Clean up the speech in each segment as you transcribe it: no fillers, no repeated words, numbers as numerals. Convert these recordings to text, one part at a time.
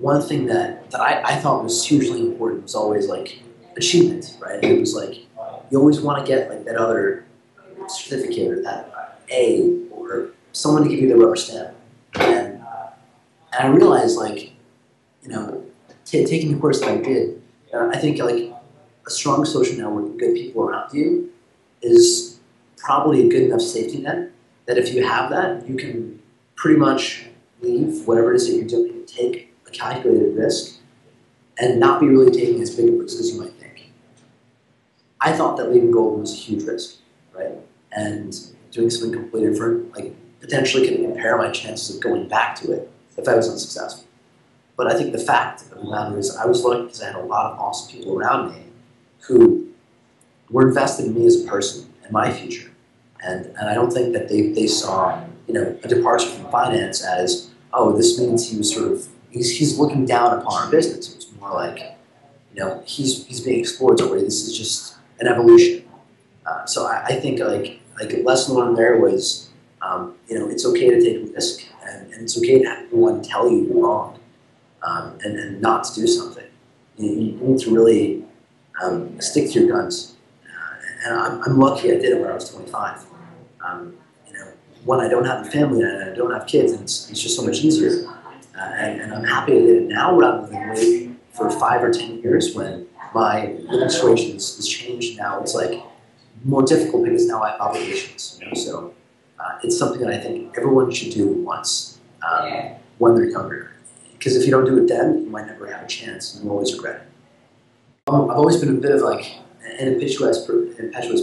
one thing that I thought was hugely important was always like achievement, right? And it was like you always want to get like that other certificate or that A or someone to give you the rubber stamp. And I realized like, you know, taking the course that I did, I think like a strong social network of good people around you is probably a good enough safety net that if you have that, you can pretty much leave whatever it is that you're doing, take a calculated risk, and not be really taking as big a risk as you might think. I thought that leaving Goldman was a huge risk, right? And doing something completely different, like potentially could impair my chances of going back to it if I was unsuccessful. But I think the fact of the matter is I was lucky because I had a lot of awesome people around me who were invested in me as a person and my future. And I don't think that they saw, you know, a departure from finance as, oh, this means he was sort of, he's looking down upon our business. It was more like, you know, he's being exploratory. This is just an evolution. So I think like a lesson learned there was, you know, it's okay to take a risk and it's okay to have everyone tell you you're wrong and not to do something. You need to really stick to your guns. And I'm lucky I did it when I was 25. You know, when I don't have a family and I don't have kids, and it's just so much easier. And I'm happy I did it now rather than wait for 5 or 10 years when my living situation has changed. Now it's like more difficult because now I have obligations. You know? So it's something that I think everyone should do once when they're younger. Because if you don't do it then, you might never have a chance and you'll always regret it. I've always been a bit of like an impetuous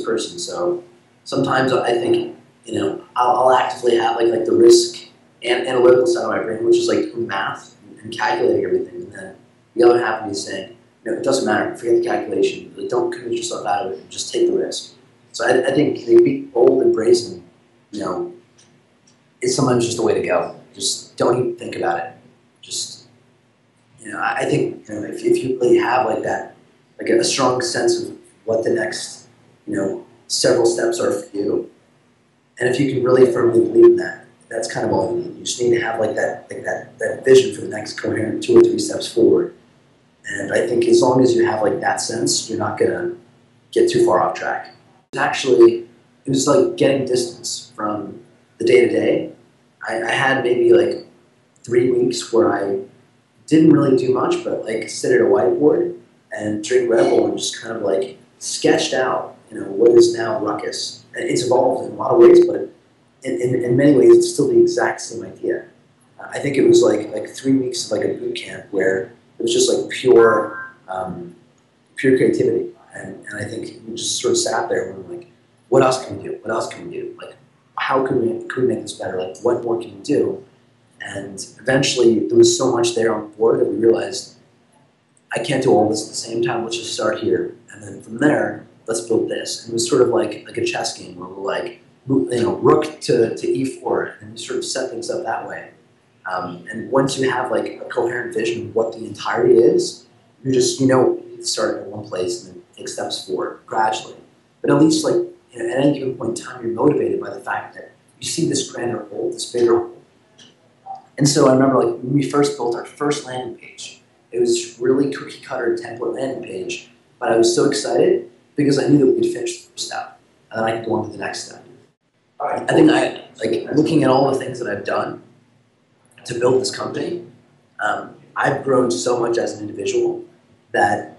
person, so sometimes I think, you know, I'll actively have like the risk and analytical side of my brain, which is like doing math and calculating everything, and then the other half of me is saying, you know, it doesn't matter, forget the calculation, like, don't commit yourself out of it, just take the risk. So I think being bold and brazen, you know, is sometimes just the way to go. Just don't even think about it. Just, you know, I think, you know, if you really have like that, like a strong sense of what the next, you know, several steps are for you, and if you can really firmly believe in that, that's kind of all you need. You just need to have like that vision for the next coherent 2 or 3 steps forward. And I think as long as you have like that sense, you're not gonna get too far off track. Actually, it was like getting distance from the day-to-day. I had maybe like 3 weeks where I didn't really do much, but like sit at a whiteboard and drink Red Bull and just kind of like sketched out, you know, what is now Rukkus. And it's evolved in a lot of ways, but in many ways it's still the exact same idea. I think it was like 3 weeks of like a boot camp where it was just like pure creativity. And I think we just sort of sat there and we were like, what else can we do? What else can we do? Like, how can we make this better? Like, what more can we do? And eventually there was so much there on board that we realized, I can't do all this at the same time, let's just start here. And then from there, let's build this. And it was sort of like a chess game where we're like, you know, rook to e4, and you sort of set things up that way. And once you have like a coherent vision of what the entirety is, you just, you know, you need to start at one place and then take steps forward gradually. But at least like, you know, at any given point in time, you're motivated by the fact that you see this grander whole, this bigger whole. And so I remember like when we first built our first landing page, it was really cookie cutter template landing page, but I was so excited because I knew that we'd finish the first step and then I could go on to the next step. I think like looking at all the things that I've done to build this company, I've grown so much as an individual that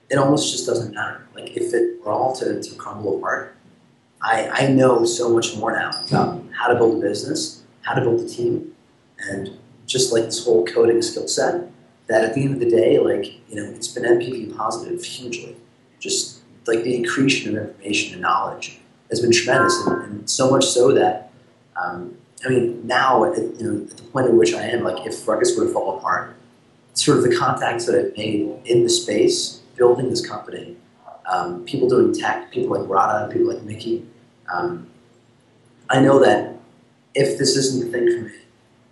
it almost just doesn't matter. Like if it were all to crumble apart, I know so much more now about how to build a business, how to build a team, and just like this whole coding skill set, that at the end of the day, like, you know, it's been NPV positive hugely. Just like the accretion of information and knowledge has been tremendous, and so much so that, I mean, now, you know, at the point at which I am, like if Rukkus were to fall apart, sort of the contacts that I've made in the space, building this company, people doing tech, people like Rada, people like Mickey, I know that if this isn't the thing for me,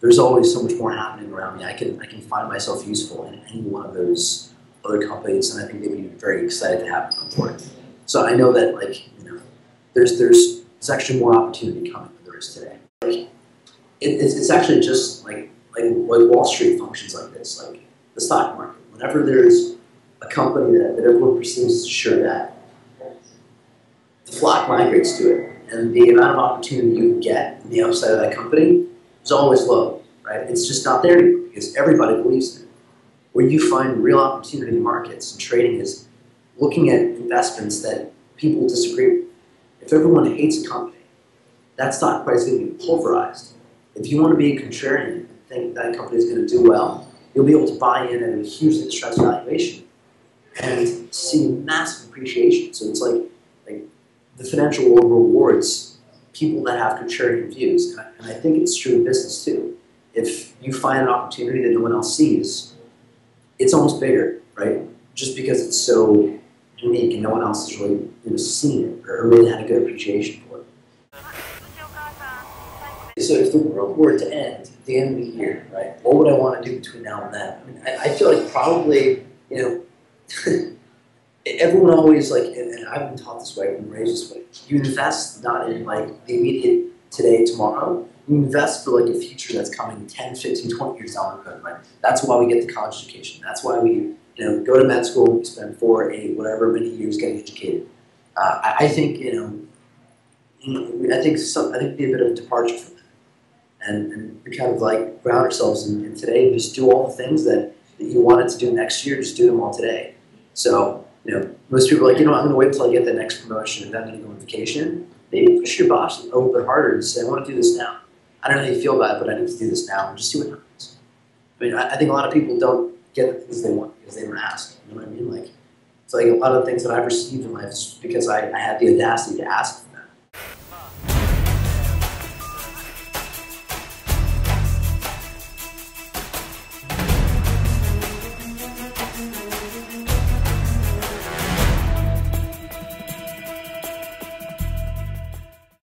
there's always so much more happening around me. I can find myself useful in any one of those other companies, and I think they'd be very excited to have me on board. So I know that, like, you know, there's actually more opportunity coming than there is today. Like, it's actually just like Wall Street functions like this. Like the the stock market. Whenever there's a company that everyone perceives as a sure bet, the flock migrates to it. And the amount of opportunity you can get on the upside of that company is always low, right? It's just not there anymore because everybody believes in it. Where you find real opportunity in markets and trading is looking at investments that people disagree with. If everyone hates a company, that stock price is going to be pulverized. If you want to be a contrarian and think that company is going to do well, you'll be able to buy in at a hugely distressed valuation and see massive appreciation. So it's like the financial world rewards people that have contrarian views. And I think it's true in business too. If you find an opportunity that no one else sees, it's almost bigger, right? Just because it's so unique and no one else has really seen it or really had a good appreciation for it. So if the world were to end at the end of the year, right, what would I want to do between now and then? I mean, I feel like probably, everyone always, and I've been taught this way, I've been raised this way, you invest not in, the immediate today, tomorrow. You invest for, a future that's coming 10, 15, 20 years down the road, right? That's why we get the college education. That's why we, go to med school, we spend 4, 8, whatever many years getting educated. I think, I think it'd be a bit of a departure from that. And we kind of ground ourselves in today and just do all the things that you wanted to do next year, just do them all today. So, most people are I'm going to wait until I get the next promotion and then I'm going to go on vacation. Maybe push your boss a little bit harder and say, I want to do this now. I don't know how you feel about it, but I need to do this now and just see what happens. I mean, I think a lot of people don't get the things they want because they were asked. You know what I mean? It's a lot of things that I've received in life is because I had the audacity to ask for.